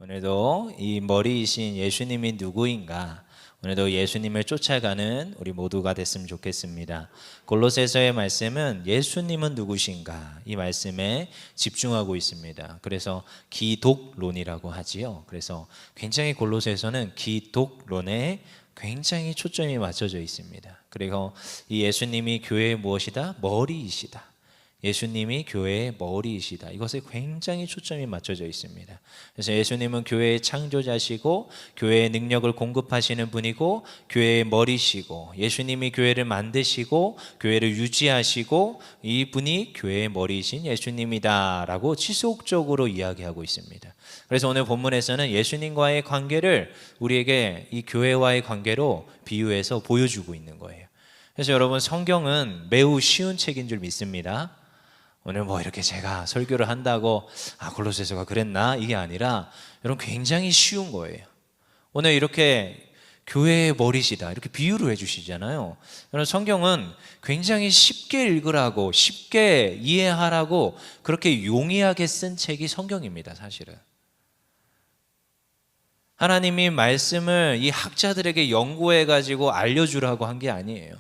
오늘도 이 머리이신 예수님이 누구인가? 오늘도 예수님을 쫓아가는 우리 모두가 됐으면 좋겠습니다. 골로새서의 말씀은 예수님은 누구신가? 이 말씀에 집중하고 있습니다. 그래서 기독론이라고 하지요. 그래서 굉장히 골로새서는 기독론에 굉장히 초점이 맞춰져 있습니다. 그리고 이 예수님이 교회의 무엇이다? 머리이시다. 예수님이 교회의 머리이시다. 이것에 굉장히 초점이 맞춰져 있습니다. 그래서 예수님은 교회의 창조자시고 교회의 능력을 공급하시는 분이고 교회의 머리시고 예수님이 교회를 만드시고 교회를 유지하시고 이분이 교회의 머리이신 예수님이다 라고 지속적으로 이야기하고 있습니다. 그래서 오늘 본문에서는 예수님과의 관계를 우리에게 이 교회와의 관계로 비유해서 보여주고 있는 거예요. 그래서 여러분, 성경은 매우 쉬운 책인 줄 믿습니다. 오늘 이렇게 제가 설교를 한다고 골로새서가 그랬나? 이게 아니라 여러분, 굉장히 쉬운 거예요. 오늘 이렇게 교회의 머리시다 이렇게 비유를 해주시잖아요. 여러분, 성경은 굉장히 쉽게 읽으라고 쉽게 이해하라고 그렇게 용이하게 쓴 책이 성경입니다. 사실은 하나님이 말씀을 이 학자들에게 연구해가지고 알려주라고 한 게 아니에요.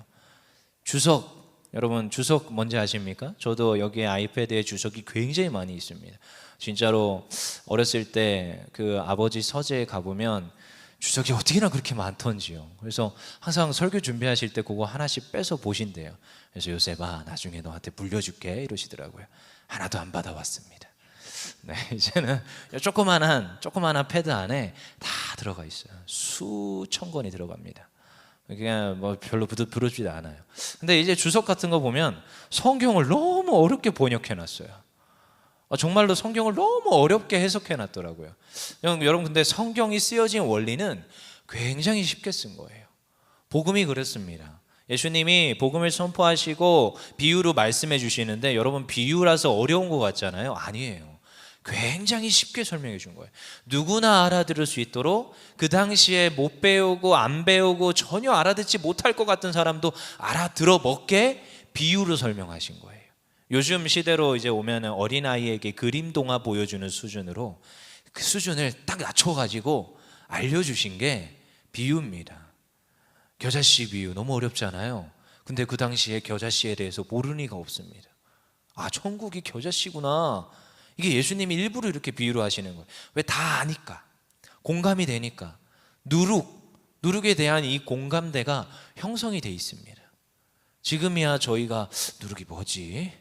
여러분, 주석 뭔지 아십니까? 저도 여기에 아이패드에 주석이 굉장히 많이 있습니다. 진짜로 어렸을 때 그 아버지 서재에 가보면 주석이 어떻게나 그렇게 많던지요. 그래서 항상 설교 준비하실 때 그거 하나씩 빼서 보신대요. 그래서 요셉아, 나중에 너한테 물려줄게 이러시더라고요. 하나도 안 받아왔습니다. 네, 이제는 조그만한 패드 안에 다 들어가 있어요. 수천 권이 들어갑니다. 그냥 별로 부럽지도 않아요. 근데 이제 주석 같은 거 보면 성경을 너무 어렵게 번역해 놨어요. 정말로 성경을 너무 어렵게 해석해 놨더라고요. 여러분, 근데 성경이 쓰여진 원리는 굉장히 쉽게 쓴 거예요. 복음이 그렇습니다. 예수님이 복음을 선포하시고 비유로 말씀해 주시는데 여러분, 비유라서 어려운 것 같잖아요. 아니에요. 굉장히 쉽게 설명해 준 거예요. 누구나 알아들을 수 있도록 그 당시에 못 배우고 안 배우고 전혀 알아듣지 못할 것 같은 사람도 알아들어 먹게 비유로 설명하신 거예요. 요즘 시대로 이제 오면 어린아이에게 그림 동화 보여주는 수준으로 그 수준을 딱 낮춰가지고 알려주신 게 비유입니다. 겨자씨 비유 너무 어렵잖아요. 근데 그 당시에 겨자씨에 대해서 모르는 이가 없습니다. 천국이 겨자씨구나. 이게 예수님이 일부러 이렇게 비유로 하시는 거예요. 왜? 다 아니까, 공감이 되니까. 누룩에 대한 이 공감대가 형성이 돼 있습니다. 지금이야 저희가 누룩이 뭐지?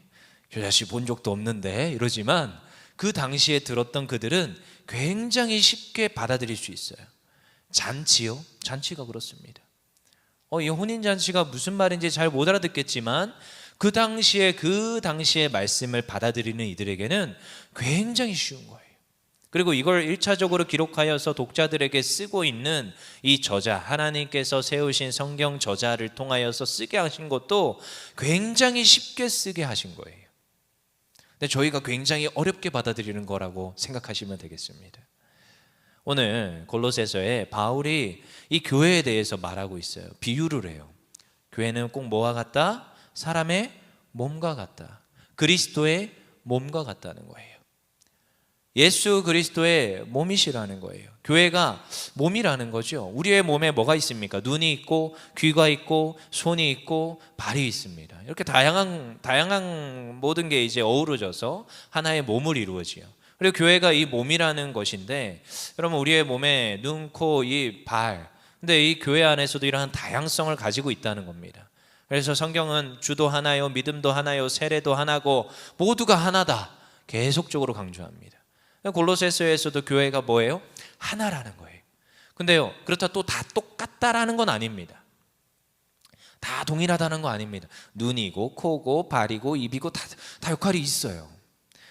겨자씨 본 적도 없는데 이러지만 그 당시에 들었던 그들은 굉장히 쉽게 받아들일 수 있어요. 잔치가 그렇습니다. 이 혼인잔치가 무슨 말인지 잘 못 알아듣겠지만 그 당시에 말씀을 받아들이는 이들에게는 굉장히 쉬운 거예요. 그리고 이걸 1차적으로 기록하여서 독자들에게 쓰고 있는 이 저자, 하나님께서 세우신 성경 저자를 통하여서 쓰게 하신 것도 굉장히 쉽게 쓰게 하신 거예요. 근데 저희가 굉장히 어렵게 받아들이는 거라고 생각하시면 되겠습니다. 오늘 골로새서에 바울이 이 교회에 대해서 말하고 있어요. 비유를 해요. 교회는 꼭 뭐와 같다? 사람의 몸과 같다. 그리스도의 몸과 같다는 거예요. 예수 그리스도의 몸이시라는 거예요. 교회가 몸이라는 거죠. 우리의 몸에 뭐가 있습니까? 눈이 있고 귀가 있고 손이 있고 발이 있습니다. 이렇게 다양한 모든 게 이제 어우러져서 하나의 몸을 이루어지요. 그리고 교회가 이 몸이라는 것인데, 여러분, 우리의 몸에 눈, 코, 입, 발, 근데 이 교회 안에서도 이러한 다양성을 가지고 있다는 겁니다. 그래서 성경은 주도 하나요, 믿음도 하나요, 세례도 하나고 모두가 하나다 계속적으로 강조합니다. 골로새서에서도 교회가 뭐예요? 하나라는 거예요. 근데요, 그렇다 또 다 똑같다라는 건 아닙니다. 다 동일하다는 거 아닙니다. 눈이고 코고 발이고 입이고 다 역할이 있어요.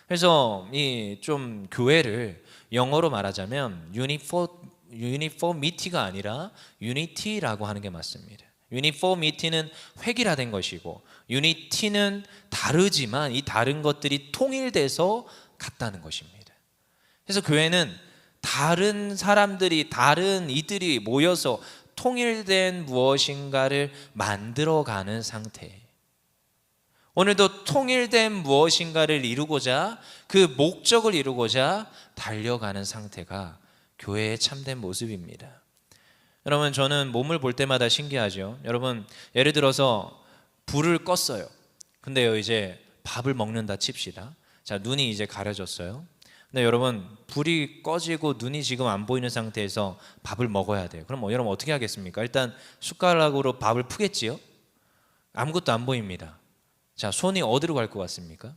그래서 이 좀 교회를 영어로 말하자면 유니포미티가 아니라 유니티라고 하는 게 맞습니다. 유니포미티는 획일화된 것이고 유니티는 다르지만 이 다른 것들이 통일돼서 같다는 것입니다. 그래서 교회는 다른 사람들이, 다른 이들이 모여서 통일된 무엇인가를 만들어가는 상태예요. 오늘도 통일된 무엇인가를 이루고자, 그 목적을 이루고자 달려가는 상태가 교회의 참된 모습입니다. 여러분, 저는 몸을 볼 때마다 신기하죠. 여러분, 예를 들어서 불을 껐어요. 근데요, 이제 밥을 먹는다 칩시다. 자, 눈이 이제 가려졌어요. 근데 여러분, 불이 꺼지고 눈이 지금 안 보이는 상태에서 밥을 먹어야 돼요. 그럼 여러분 어떻게 하겠습니까? 일단 숟가락으로 밥을 푸겠지요? 아무것도 안 보입니다. 자, 손이 어디로 갈 것 같습니까?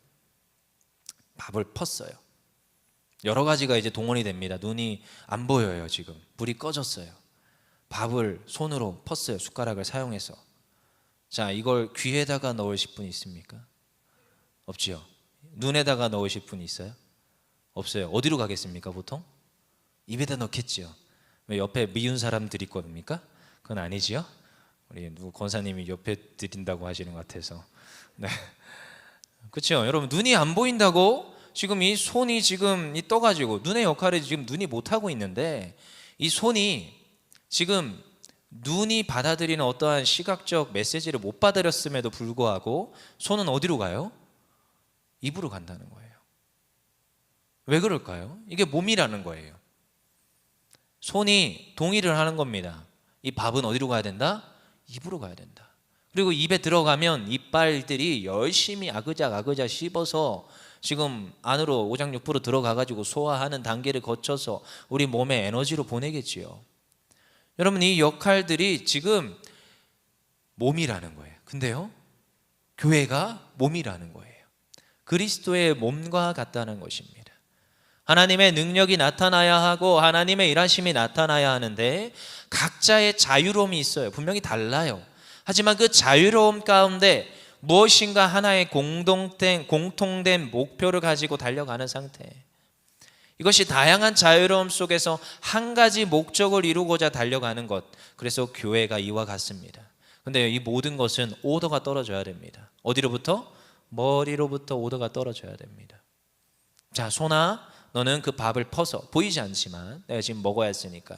밥을 펐어요. 여러 가지가 이제 동원이 됩니다. 눈이 안 보여요. 지금 불이 꺼졌어요. 밥을 손으로 펐어요. 숟가락을 사용해서. 자, 이걸 귀에다가 넣으실 분 있습니까? 없지요. 눈에다가 넣으실 분 있어요? 없어요. 어디로 가겠습니까 보통? 입에다 넣겠지요. 왜 옆에 미운 사람들이 있겁니까? 그건 아니지요. 우리 누구 권사님이 옆에 드린다고 하시는 것 같아서. 네, 그렇죠. 여러분, 눈이 안 보인다고 지금 이 손이 지금 떠가지고 눈의 역할을 지금 눈이 못 하고 있는데, 이 손이 지금 눈이 받아들이는 어떠한 시각적 메시지를 못 받아들였음에도 불구하고 손은 어디로 가요? 입으로 간다는 거예요. 왜 그럴까요? 이게 몸이라는 거예요. 손이 동의를 하는 겁니다. 이 밥은 어디로 가야 된다? 입으로 가야 된다. 그리고 입에 들어가면 이빨들이 열심히 아그작 씹어서 지금 안으로 오장육부로 들어가가지고 소화하는 단계를 거쳐서 우리 몸에 에너지로 보내겠지요. 여러분, 이 역할들이 지금 몸이라는 거예요. 근데요, 교회가 몸이라는 거예요. 그리스도의 몸과 같다는 것입니다. 하나님의 능력이 나타나야 하고 하나님의 일하심이 나타나야 하는데 각자의 자유로움이 있어요. 분명히 달라요. 하지만 그 자유로움 가운데 무엇인가 하나의 공통된 목표를 가지고 달려가는 상태. 이것이 다양한 자유로움 속에서 한 가지 목적을 이루고자 달려가는 것. 그래서 교회가 이와 같습니다. 근데 이 모든 것은 오더가 떨어져야 됩니다. 어디로부터? 머리로부터 오더가 떨어져야 됩니다. 자, 손아, 너는 그 밥을 퍼서, 보이지 않지만 내가 지금 먹어야겠으니까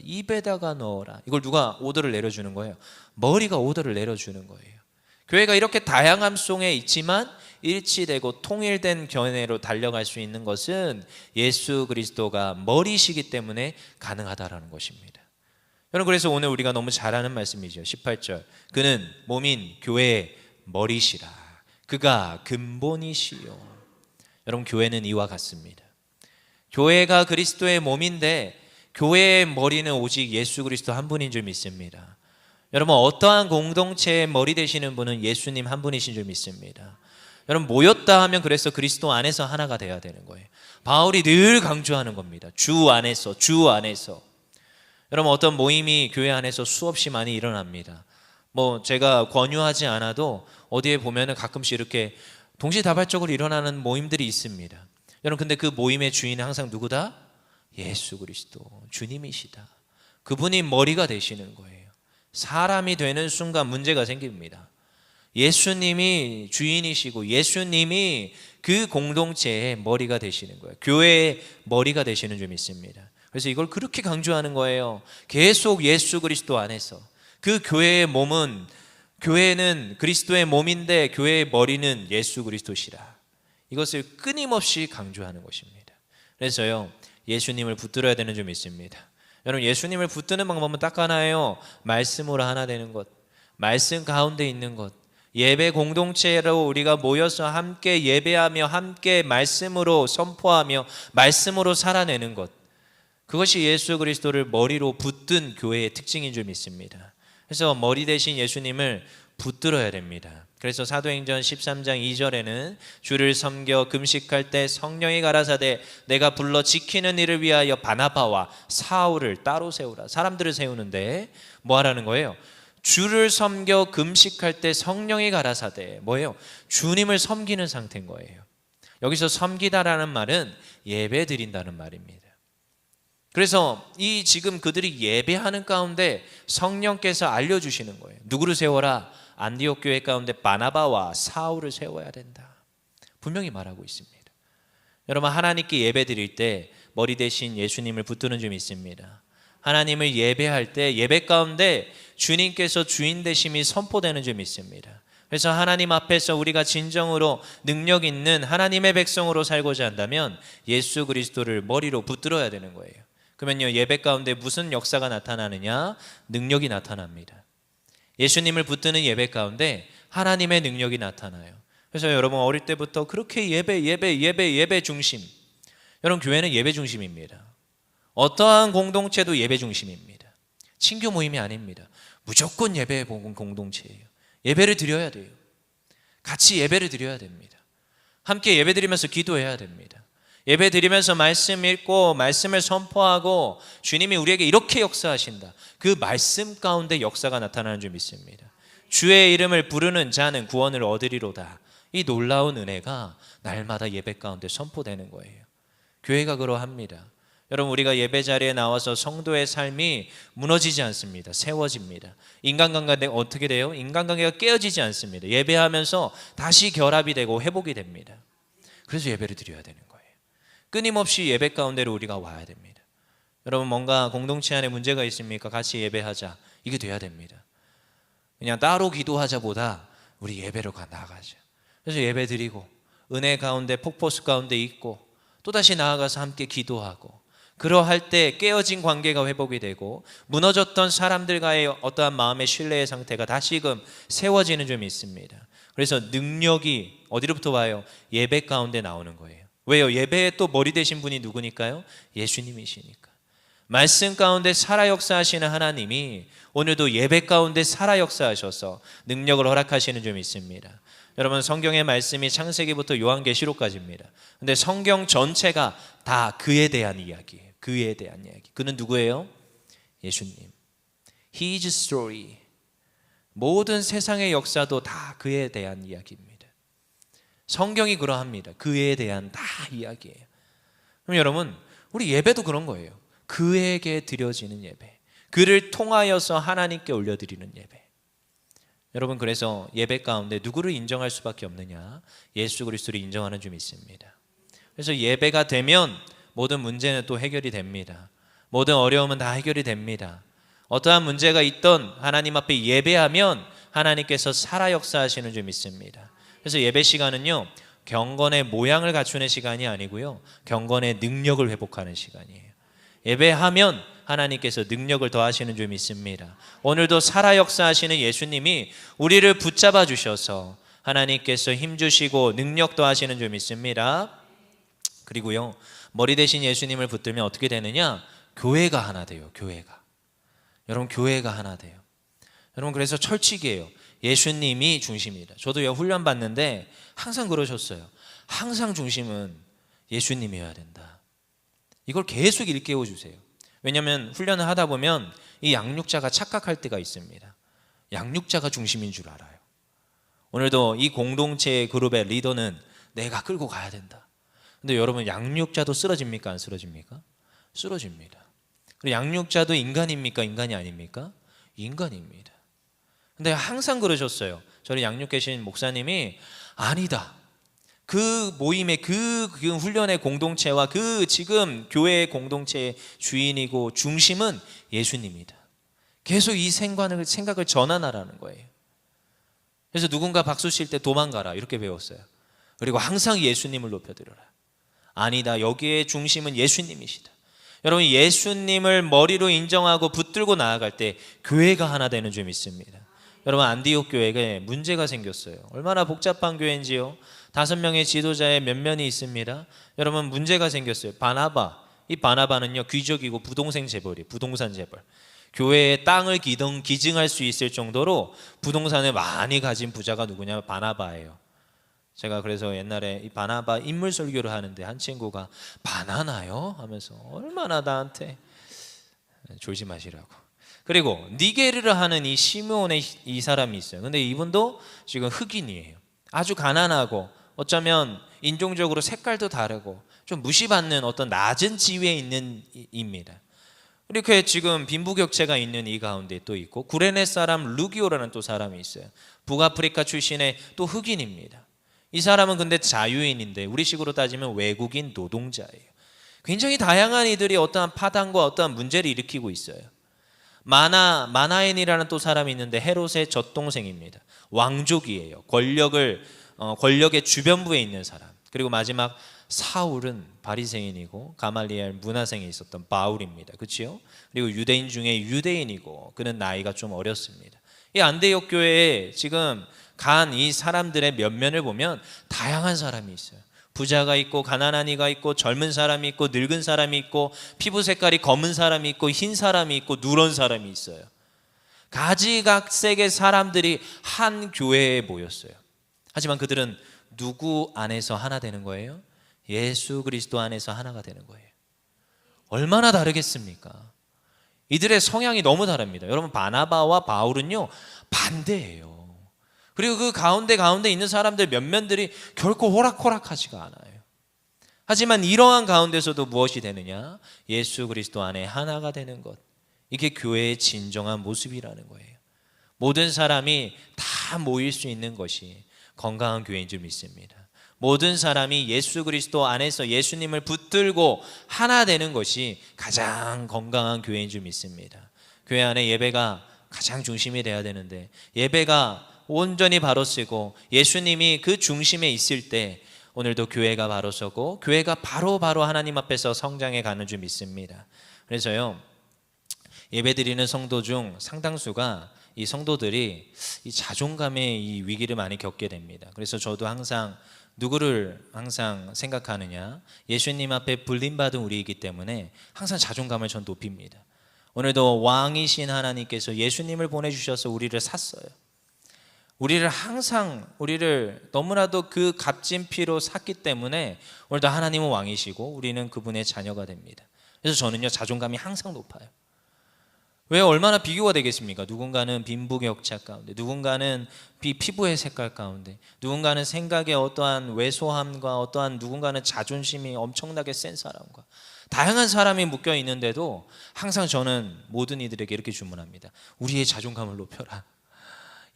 입에다가 넣어라. 이걸 누가 오더를 내려주는 거예요? 머리가 오더를 내려주는 거예요. 교회가 이렇게 다양함 속에 있지만 일치되고 통일된 견해로 달려갈 수 있는 것은 예수 그리스도가 머리시기 때문에 가능하다라는 것입니다. 여러분, 그래서 오늘 우리가 너무 잘 아는 말씀이죠. 18절, 그는 몸인 교회의 머리시라. 그가 근본이시요. 여러분, 교회는 이와 같습니다. 교회가 그리스도의 몸인데 교회의 머리는 오직 예수 그리스도 한 분인 줄 믿습니다. 여러분, 어떠한 공동체의 머리 되시는 분은 예수님 한 분이신 줄 믿습니다. 여러분, 모였다 하면 그래서 그리스도 안에서 하나가 돼야 되는 거예요. 바울이 늘 강조하는 겁니다. 주 안에서. 여러분, 어떤 모임이 교회 안에서 수없이 많이 일어납니다. 제가 권유하지 않아도 어디에 보면은 가끔씩 이렇게 동시다발적으로 일어나는 모임들이 있습니다. 여러분, 근데 그 모임의 주인은 항상 누구다? 예수 그리스도 주님이시다. 그분이 머리가 되시는 거예요. 사람이 되는 순간 문제가 생깁니다. 예수님이 주인이시고 예수님이 그 공동체의 머리가 되시는 거예요. 교회의 머리가 되시는 줄 믿습니다. 그래서 이걸 그렇게 강조하는 거예요. 계속 예수 그리스도 안에서. 그 교회는 그리스도의 몸인데 교회의 머리는 예수 그리스도시라. 이것을 끊임없이 강조하는 것입니다. 그래서요, 예수님을 붙들어야 되는 줄 믿습니다. 여러분, 예수님을 붙드는 방법은 딱 하나예요. 말씀으로 하나 되는 것, 말씀 가운데 있는 것. 예배 공동체로 우리가 모여서 함께 예배하며 함께 말씀으로 선포하며 말씀으로 살아내는 것, 그것이 예수 그리스도를 머리로 붙든 교회의 특징인 줄 믿습니다. 그래서 머리 대신 예수님을 붙들어야 됩니다. 그래서 사도행전 13장 2절에는 주를 섬겨 금식할 때 성령이 가라사대 내가 불러 지키는 일을 위하여 바나바와 사울을 따로 세우라. 사람들을 세우는데 뭐 하라는 거예요? 주를 섬겨 금식할 때 성령이 가라사대, 뭐예요? 주님을 섬기는 상태인 거예요. 여기서 섬기다라는 말은 예배 드린다는 말입니다. 그래서 이 지금 그들이 예배하는 가운데 성령께서 알려주시는 거예요. 누구를 세워라? 안디옥 교회 가운데 바나바와 사울을 세워야 된다. 분명히 말하고 있습니다. 여러분, 하나님께 예배 드릴 때 머리 대신 예수님을 붙드는 줄 믿습니다. 하나님을 예배할 때 예배 가운데 주님께서 주인 되심이 선포되는 줄 믿습니다. 그래서 하나님 앞에서 우리가 진정으로 능력 있는 하나님의 백성으로 살고자 한다면 예수 그리스도를 머리로 붙들어야 되는 거예요. 그러면요, 예배 가운데 무슨 역사가 나타나느냐? 능력이 나타납니다. 예수님을 붙드는 예배 가운데 하나님의 능력이 나타나요. 그래서 여러분 어릴 때부터 그렇게 예배 중심. 여러분 교회는 예배 중심입니다. 어떠한 공동체도 예배 중심입니다. 친교 모임이 아닙니다. 무조건 예배 공동체예요. 예배를 드려야 돼요. 같이 예배를 드려야 됩니다. 함께 예배 드리면서 기도해야 됩니다. 예배 드리면서 말씀 읽고 말씀을 선포하고 주님이 우리에게 이렇게 역사하신다. 그 말씀 가운데 역사가 나타나는 줄 믿습니다. 주의 이름을 부르는 자는 구원을 얻으리로다. 이 놀라운 은혜가 날마다 예배 가운데 선포되는 거예요. 교회가 그러합니다. 여러분 우리가 예배 자리에 나와서 성도의 삶이 무너지지 않습니다. 세워집니다. 인간관계가 어떻게 돼요? 인간관계가 깨어지지 않습니다. 예배하면서 다시 결합이 되고 회복이 됩니다. 그래서 예배를 드려야 되는 거예요. 끊임없이 예배 가운데로 우리가 와야 됩니다. 여러분 뭔가 공동체 안에 문제가 있습니까? 같이 예배하자. 이게 돼야 됩니다. 그냥 따로 기도하자보다 우리 예배로 나아가자. 그래서 예배 드리고 은혜 가운데 폭포수 가운데 있고 또다시 나아가서 함께 기도하고 그러할 때 깨어진 관계가 회복이 되고 무너졌던 사람들과의 어떠한 마음의 신뢰의 상태가 다시금 세워지는 점이 있습니다. 그래서 능력이 어디로부터 와요? 예배 가운데 나오는 거예요. 왜요? 예배의 또 머리 되신 분이 누구니까요? 예수님이시니까. 말씀 가운데 살아 역사하시는 하나님이 오늘도 예배 가운데 살아 역사하셔서 능력을 허락하시는 점이 있습니다. 여러분 성경의 말씀이 창세기부터 요한계시록까지입니다. 근데 성경 전체가 다 그에 대한 이야기예요. 그에 대한 이야기. 그는 누구예요? 예수님. His story. 모든 세상의 역사도 다 그에 대한 이야기입니다. 성경이 그러합니다. 그에 대한 다 이야기예요. 그럼 여러분 우리 예배도 그런 거예요. 그에게 드려지는 예배. 그를 통하여서 하나님께 올려드리는 예배. 여러분 그래서 예배 가운데 누구를 인정할 수밖에 없느냐? 예수 그리스도를 인정하는 줄 믿습니다. 그래서 예배가 되면 모든 문제는 또 해결이 됩니다. 모든 어려움은 다 해결이 됩니다. 어떠한 문제가 있던 하나님 앞에 예배하면 하나님께서 살아 역사하시는 줄 믿습니다. 그래서 예배 시간은요 경건의 모양을 갖추는 시간이 아니고요 경건의 능력을 회복하는 시간이에요. 예배하면 하나님께서 능력을 더하시는 줄 믿습니다. 오늘도 살아 역사하시는 예수님이 우리를 붙잡아 주셔서 하나님께서 힘주시고 능력 더하시는 줄 믿습니다. 그리고요 머리 대신 예수님을 붙들면 어떻게 되느냐? 교회가 하나 돼요. 교회가. 여러분 교회가 하나 돼요. 여러분 그래서 철칙이에요. 예수님이 중심이다. 저도 훈련 받는데 항상 그러셨어요. 항상 중심은 예수님이어야 된다. 이걸 계속 일깨워 주세요. 왜냐하면 훈련을 하다 보면 이 양육자가 착각할 때가 있습니다. 양육자가 중심인 줄 알아요. 오늘도 이 공동체 그룹의 리더는 내가 끌고 가야 된다. 근데 여러분 양육자도 쓰러집니까? 안 쓰러집니까? 쓰러집니다. 그리고 양육자도 인간입니까? 인간이 아닙니까? 인간입니다. 근데 항상 그러셨어요. 저를 양육 계신 목사님이 아니다. 그 모임의 그 훈련의 공동체와 그 지금 교회의 공동체의 주인이고 중심은 예수님이다. 계속 이 생각을 전환하라는 거예요. 그래서 누군가 박수 칠 때 도망가라 이렇게 배웠어요. 그리고 항상 예수님을 높여드려라. 아니다. 여기에 중심은 예수님이시다. 여러분 예수님을 머리로 인정하고 붙들고 나아갈 때 교회가 하나 되는 줄 믿습니다. 여러분 안디옥 교회에 문제가 생겼어요. 얼마나 복잡한 교회인지요. 5명의 지도자의 면면이 있습니다. 여러분 문제가 생겼어요. 바나바. 이 바나바는요 귀족이고 부동산 재벌이에요. 부동산 재벌. 교회의 땅을 기증할 수 있을 정도로 부동산을 많이 가진 부자가 누구냐? 바나바예요. 제가 그래서 옛날에 이 바나바 인물 설교를 하는데 한 친구가 바나나요? 하면서 얼마나 나한테 졸지 마시라고. 그리고 니게르를 하는 이 시므온의 이 사람이 있어요. 근데 이분도 지금 흑인이에요. 아주 가난하고 어쩌면 인종적으로 색깔도 다르고 좀 무시받는 어떤 낮은 지위에 있는 입니다. 이렇게 지금 빈부격차가 있는 이 가운데 또 있고 구레네 사람 루기오라는 또 사람이 있어요. 북아프리카 출신의 또 흑인입니다. 이 사람은 근데 자유인인데 우리식으로 따지면 외국인 노동자예요. 굉장히 다양한 이들이 어떠한 파단과 어떠한 문제를 일으키고 있어요. 마나엔이라는 또 사람이 있는데 헤롯의 젖동생입니다. 왕족이에요. 권력의 주변부에 있는 사람. 그리고 마지막 사울은 바리새인이고 가말리엘 문화생에 있었던 바울입니다. 그렇죠? 그리고 유대인 중에 유대인이고 그는 나이가 좀 어렸습니다. 이 안디옥 교회에 지금 간 이 사람들의 면면을 보면 다양한 사람이 있어요. 부자가 있고 가난한 이가 있고 젊은 사람이 있고 늙은 사람이 있고 피부 색깔이 검은 사람이 있고 흰 사람이 있고 누런 사람이 있어요. 가지각색의 사람들이 한 교회에 모였어요. 하지만 그들은 누구 안에서 하나 되는 거예요? 예수 그리스도 안에서 하나가 되는 거예요. 얼마나 다르겠습니까? 이들의 성향이 너무 다릅니다. 여러분, 바나바와 바울은요 반대예요. 그리고 그 가운데 있는 사람들 면면들이 결코 호락호락하지가 않아요. 하지만 이러한 가운데서도 무엇이 되느냐? 예수 그리스도 안에 하나가 되는 것. 이게 교회의 진정한 모습이라는 거예요. 모든 사람이 다 모일 수 있는 것이 건강한 교회인 줄 믿습니다. 모든 사람이 예수 그리스도 안에서 예수님을 붙들고 하나 되는 것이 가장 건강한 교회인 줄 믿습니다. 교회 안에 예배가 가장 중심이 돼야 되는데 예배가 온전히 바로 쓰고 예수님이 그 중심에 있을 때 오늘도 교회가 바로 서고 교회가 바로 하나님 앞에서 성장해 가는 줄 믿습니다. 그래서요, 예배드리는 성도 중 상당수가 이 성도들이 이 자존감의 이 위기를 많이 겪게 됩니다. 그래서 저도 항상 누구를 항상 생각하느냐? 예수님 앞에 불림받은 우리이기 때문에 항상 자존감을 전 높입니다. 오늘도 왕이신 하나님께서 예수님을 보내주셔서 우리를 샀어요. 우리를 너무나도 그 값진 피로 샀기 때문에 오늘도 하나님은 왕이시고 우리는 그분의 자녀가 됩니다. 그래서 저는요, 자존감이 항상 높아요. 왜? 얼마나 비교가 되겠습니까? 누군가는 빈부격차 가운데, 누군가는 피부의 색깔 가운데, 누군가는 생각의 어떠한 왜소함과 어떠한 누군가는 자존심이 엄청나게 센 사람과 다양한 사람이 묶여 있는데도 항상 저는 모든 이들에게 이렇게 주문합니다. 우리의 자존감을 높여라.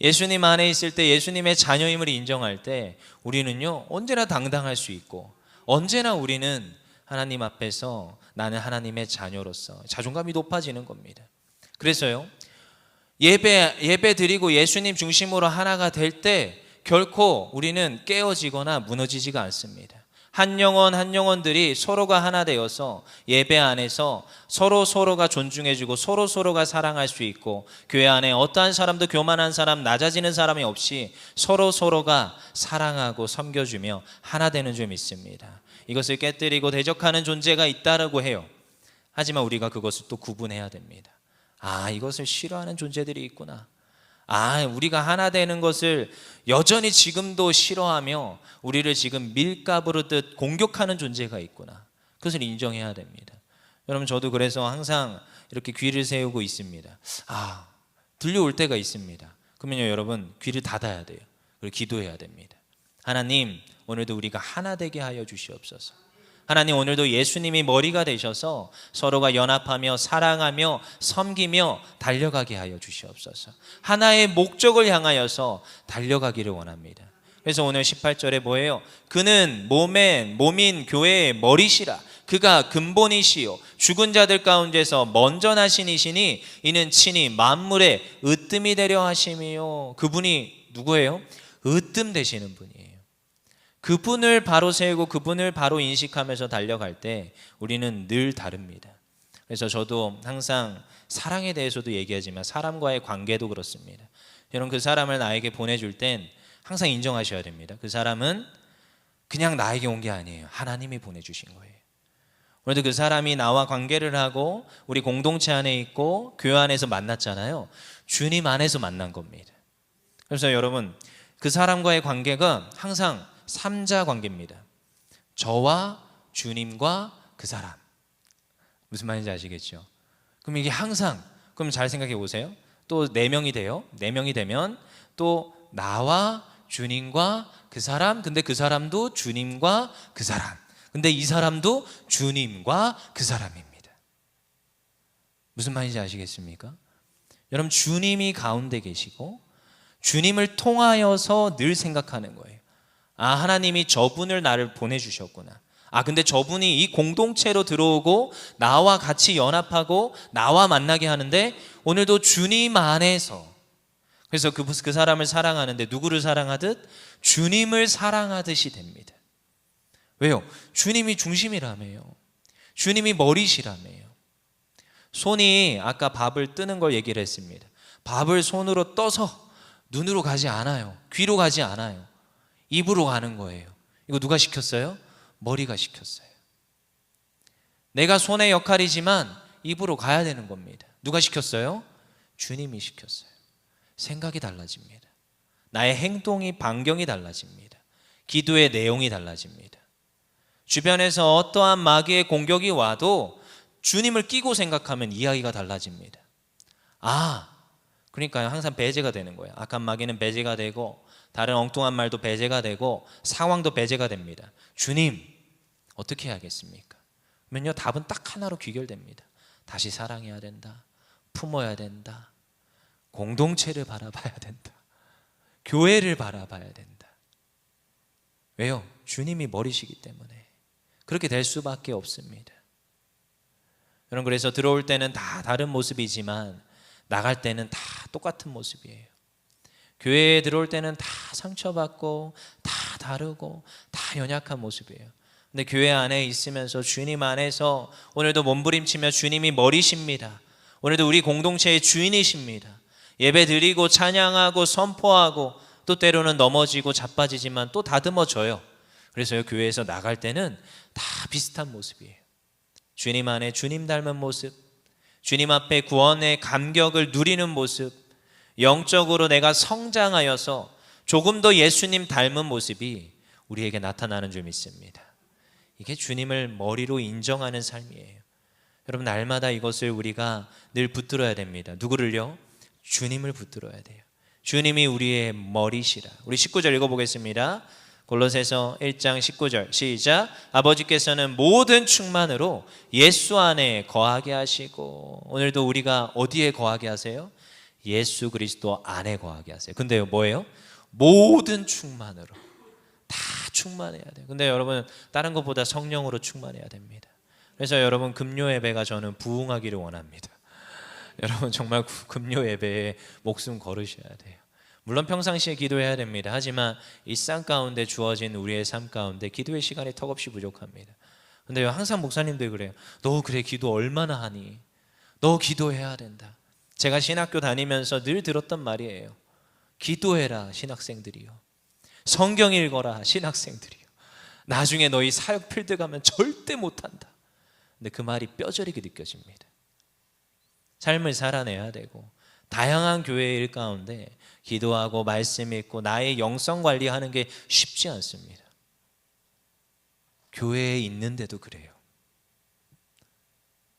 예수님 안에 있을 때, 예수님의 자녀임을 인정할 때 우리는요 언제나 당당할 수 있고 언제나 우리는 하나님 앞에서 나는 하나님의 자녀로서 자존감이 높아지는 겁니다. 그래서요, 예배 드리고 예수님 중심으로 하나가 될 때 결코 우리는 깨어지거나 무너지지가 않습니다. 한 영혼들이 서로가 하나 되어서 예배 안에서 서로가 존중해주고 서로가 사랑할 수 있고 교회 안에 어떠한 사람도 교만한 사람, 낮아지는 사람이 없이 서로가 사랑하고 섬겨주며 하나 되는 줄 믿습니다. 이것을 깨뜨리고 대적하는 존재가 있다라고 해요. 하지만 우리가 그것을 또 구분해야 됩니다. 이것을 싫어하는 존재들이 있구나. 우리가 하나 되는 것을 여전히 지금도 싫어하며 우리를 지금 밀가부르듯 공격하는 존재가 있구나. 그것을 인정해야 됩니다. 여러분, 저도 그래서 항상 이렇게 귀를 세우고 있습니다. 들려올 때가 있습니다. 그러면요, 여러분, 귀를 닫아야 돼요. 그리고 기도해야 됩니다. 하나님, 오늘도 우리가 하나 되게 하여 주시옵소서. 하나님, 오늘도 예수님이 머리가 되셔서 서로가 연합하며 사랑하며 섬기며 달려가게 하여 주시옵소서. 하나의 목적을 향하여서 달려가기를 원합니다. 그래서 오늘 18절에 뭐예요? 그는 몸인 교회의 머리시라. 그가 근본이시요 죽은 자들 가운데서 먼저 나신 이시니 이는 친히 만물의 으뜸이 되려 하심이요. 그분이 누구예요? 으뜸 되시는 분이에요. 그분을 바로 세우고 그분을 바로 인식하면서 달려갈 때 우리는 늘 다릅니다. 그래서 저도 항상 사랑에 대해서도 얘기하지만 사람과의 관계도 그렇습니다. 여러분, 그 사람을 나에게 보내줄 땐 항상 인정하셔야 됩니다. 그 사람은 그냥 나에게 온 게 아니에요. 하나님이 보내주신 거예요. 오늘도 그 사람이 나와 관계를 하고 우리 공동체 안에 있고 교회 안에서 만났잖아요. 주님 안에서 만난 겁니다. 그래서 여러분, 그 사람과의 관계가 항상 3자 관계입니다. 저와 주님과 그 사람. 무슨 말인지 아시겠죠? 그럼 이게 항상, 그럼 잘 생각해 보세요. 또 4명이 돼요. 4명이 되면 또 나와 주님과 그 사람, 근데 그 사람도 주님과 그 사람, 근데 이 사람도 주님과 그 사람입니다. 무슨 말인지 아시겠습니까? 여러분, 주님이 가운데 계시고 주님을 통하여서 늘 생각하는 거예요. 하나님이 저분을 나를 보내주셨구나. 근데 저분이 이 공동체로 들어오고 나와 같이 연합하고 나와 만나게 하는데 오늘도 주님 안에서, 그래서 그 사람을 사랑하는데 누구를 사랑하듯? 주님을 사랑하듯이 됩니다. 왜요? 주님이 중심이라며요. 주님이 머리시라며요. 손이 아까 밥을 뜨는 걸 얘기를 했습니다. 밥을 손으로 떠서 눈으로 가지 않아요. 귀로 가지 않아요. 입으로 가는 거예요. 이거 누가 시켰어요? 머리가 시켰어요. 내가 손의 역할이지만 입으로 가야 되는 겁니다. 누가 시켰어요? 주님이 시켰어요. 생각이 달라집니다. 나의 행동이, 반경이 달라집니다. 기도의 내용이 달라집니다. 주변에서 어떠한 마귀의 공격이 와도 주님을 끼고 생각하면 이야기가 달라집니다. 그러니까요, 항상 배제가 되는 거예요. 악한 마귀는 배제가 되고 다른 엉뚱한 말도 배제가 되고 상황도 배제가 됩니다. 주님, 어떻게 해야겠습니까? 그러면요, 답은 딱 하나로 귀결됩니다. 다시 사랑해야 된다. 품어야 된다. 공동체를 바라봐야 된다. 교회를 바라봐야 된다. 왜요? 주님이 머리시기 때문에 그렇게 될 수밖에 없습니다. 여러분, 그래서 들어올 때는 다 다른 모습이지만 나갈 때는 다 똑같은 모습이에요. 교회에 들어올 때는 다 상처받고 다 다르고 다 연약한 모습이에요. 근데 교회 안에 있으면서 주님 안에서 오늘도 몸부림치며 주님이 머리십니다. 오늘도 우리 공동체의 주인이십니다. 예배 드리고 찬양하고 선포하고 또 때로는 넘어지고 자빠지지만 또 다듬어져요. 그래서요, 교회에서 나갈 때는 다 비슷한 모습이에요. 주님 안에 주님 닮은 모습, 주님 앞에 구원의 감격을 누리는 모습, 영적으로 내가 성장하여서 조금 더 예수님 닮은 모습이 우리에게 나타나는 줄 믿습니다. 이게 주님을 머리로 인정하는 삶이에요. 여러분, 날마다 이것을 우리가 늘 붙들어야 됩니다. 누구를요? 주님을 붙들어야 돼요. 주님이 우리의 머리시라. 우리 19절 읽어보겠습니다. 골로새서 1장 19절 시작. 아버지께서는 모든 충만으로 예수 안에 거하게 하시고. 오늘도 우리가 어디에 거하게 하세요? 예수 그리스도 안에 거하게 하세요. 근데요, 뭐예요? 모든 충만으로. 다 충만해야 돼요. 근데 여러분, 다른 것보다 성령으로 충만해야 됩니다. 그래서 여러분, 금요 예배가 저는 부흥하기를 원합니다. 여러분, 정말 금요 예배에 목숨 걸으셔야 돼요. 물론 평상시에 기도해야 됩니다. 하지만 일상 가운데 주어진 우리의 삶 가운데 기도의 시간이 턱없이 부족합니다. 근데 항상 목사님들 그래요. 너 그래 기도 얼마나 하니? 너 기도해야 된다. 제가 신학교 다니면서 늘 들었던 말이에요. 기도해라 신학생들이요. 성경 읽어라 신학생들이요. 나중에 너희 사역 필드 가면 절대 못한다. 근데 그 말이 뼈저리게 느껴집니다. 삶을 살아내야 되고 다양한 교회의 일 가운데 기도하고 말씀 읽고 나의 영성 관리하는 게 쉽지 않습니다. 교회에 있는데도 그래요.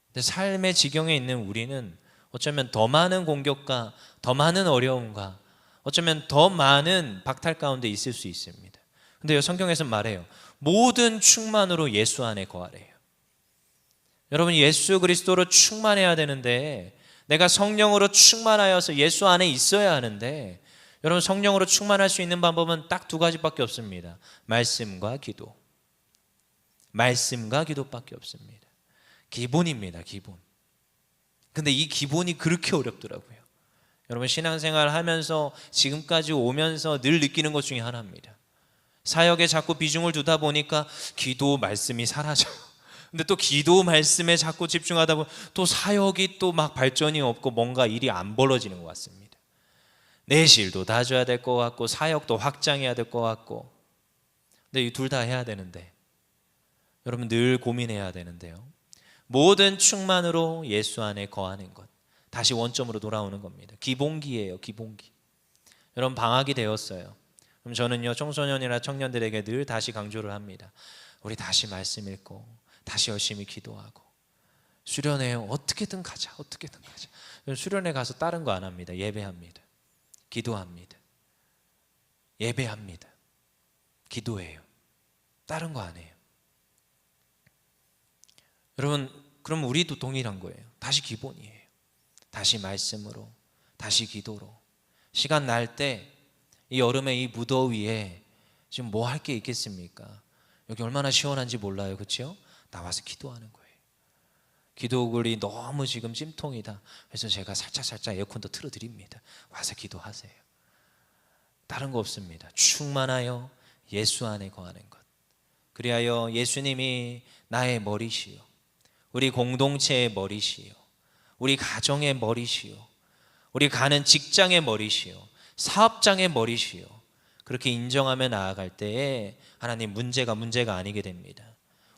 근데 삶의 지경에 있는 우리는 어쩌면 더 많은 공격과 더 많은 어려움과 어쩌면 더 많은 박탈 가운데 있을 수 있습니다. 근데 성경에서 말해요. 모든 충만으로 예수 안에 거하래요. 여러분, 예수 그리스도로 충만해야 되는데 내가 성령으로 충만하여서 예수 안에 있어야 하는데 여러분, 성령으로 충만할 수 있는 방법은 딱 두 가지밖에 없습니다. 말씀과 기도. 말씀과 기도밖에 없습니다. 기본입니다. 기본. 근데 이 기본이 그렇게 어렵더라고요. 여러분, 신앙생활 하면서 지금까지 오면서 늘 느끼는 것 중에 하나입니다. 사역에 자꾸 비중을 두다 보니까 기도 말씀이 사라져요. 근데 또 기도 말씀에 자꾸 집중하다 보면 또 사역이 또 막 발전이 없고 뭔가 일이 안 벌어지는 것 같습니다. 내실도 다져야 될 것 같고 사역도 확장해야 될 것 같고. 근데 이 둘 다 해야 되는데 여러분, 늘 고민해야 되는데요. 모든 충만으로 예수 안에 거하는 것. 다시 원점으로 돌아오는 겁니다. 기본기예요. 기본기. 여러분, 방학이 되었어요. 그럼 저는요, 청소년이나 청년들에게 늘 다시 강조를 합니다. 우리 다시 말씀 읽고 다시 열심히 기도하고 수련회 어떻게든 가자. 어떻게든 가자. 수련회 가서 다른 거 안 합니다. 예배합니다. 기도합니다. 예배합니다. 기도해요. 다른 거 안 해요. 여러분, 그럼 우리도 동일한 거예요. 다시 기본이에요. 다시 말씀으로, 다시 기도로. 시간 날 때 이 여름의 이 무더위에 지금 뭐 할 게 있겠습니까? 여기 얼마나 시원한지 몰라요, 그렇죠? 나와서 기도하는 거예요. 기도글이 너무 지금 찜통이다. 그래서 제가 살짝 에어컨도 틀어드립니다. 와서 기도하세요. 다른 거 없습니다. 충만하여 예수 안에 거하는 것. 그리하여 예수님이 나의 머리시요, 우리 공동체의 머리시요, 우리 가정의 머리시요, 우리 가는 직장의 머리시요, 사업장의 머리시요, 그렇게 인정하며 나아갈 때에 하나님 문제가 아니게 됩니다.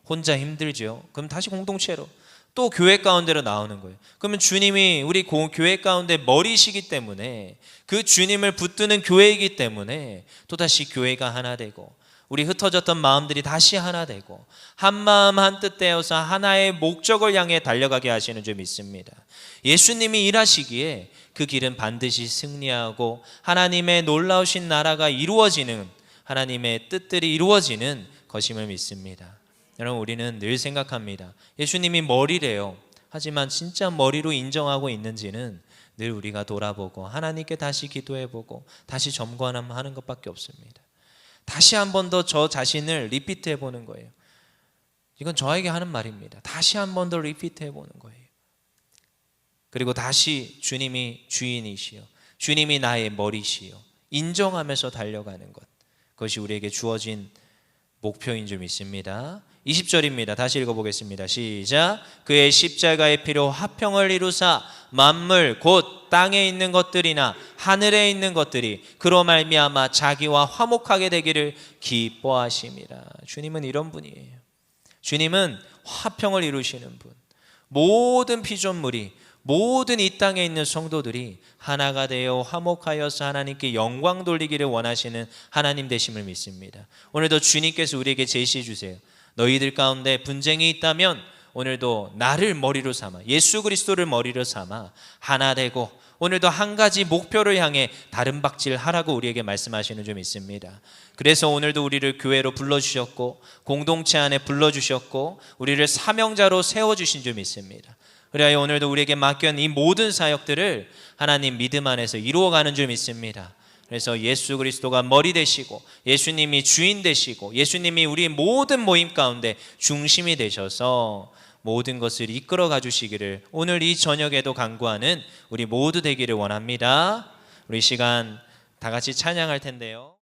혼자 힘들죠. 그럼 다시 공동체로 또 교회 가운데로 나오는 거예요. 그러면 주님이 우리 교회 가운데 머리시기 때문에, 그 주님을 붙드는 교회이기 때문에 또다시 교회가 하나 되고, 우리 흩어졌던 마음들이 다시 하나 되고, 한 마음 한 뜻 되어서 하나의 목적을 향해 달려가게 하시는 줄 믿습니다. 예수님이 일하시기에 그 길은 반드시 승리하고 하나님의 놀라우신 나라가 이루어지는, 하나님의 뜻들이 이루어지는 것임을 믿습니다. 여러분, 우리는 늘 생각합니다. 예수님이 머리래요. 하지만 진짜 머리로 인정하고 있는지는 늘 우리가 돌아보고 하나님께 다시 기도해보고 다시 점검하는 것밖에 없습니다. 다시 한 번 더 저 자신을 리피트 해보는 거예요. 이건 저에게 하는 말입니다. 다시 한 번 더 리피트 해보는 거예요. 그리고 다시 주님이 주인이시여, 주님이 나의 머리시여 인정하면서 달려가는 것, 그것이 우리에게 주어진 목표인 줄 믿습니다. 20절입니다. 다시 읽어보겠습니다. 시작. 그의 십자가의 피로 화평을 이루사 만물 곧 땅에 있는 것들이나 하늘에 있는 것들이 그로 말미암아 자기와 화목하게 되기를 기뻐하심이라. 주님은 이런 분이에요. 주님은 화평을 이루시는 분. 모든 피조물이, 모든 이 땅에 있는 성도들이 하나가 되어 화목하여서 하나님께 영광 돌리기를 원하시는 하나님 되심을 믿습니다. 오늘도 주님께서 우리에게 제시해 주세요. 너희들 가운데 분쟁이 있다면 오늘도 나를 머리로 삼아, 예수 그리스도를 머리로 삼아 하나 되고, 오늘도 한 가지 목표를 향해 다른 박질하라고 우리에게 말씀하시는 줄 믿습니다. 그래서 오늘도 우리를 교회로 불러주셨고, 공동체 안에 불러주셨고, 우리를 사명자로 세워주신 줄 믿습니다. 그래야 오늘도 우리에게 맡겨진 이 모든 사역들을 하나님 믿음 안에서 이루어가는 줄 믿습니다. 그래서 예수 그리스도가 머리 되시고, 예수님이 주인 되시고, 예수님이 우리 모든 모임 가운데 중심이 되셔서 모든 것을 이끌어가 주시기를 오늘 이 저녁에도 간구하는 우리 모두 되기를 원합니다. 우리 시간 다 같이 찬양할 텐데요.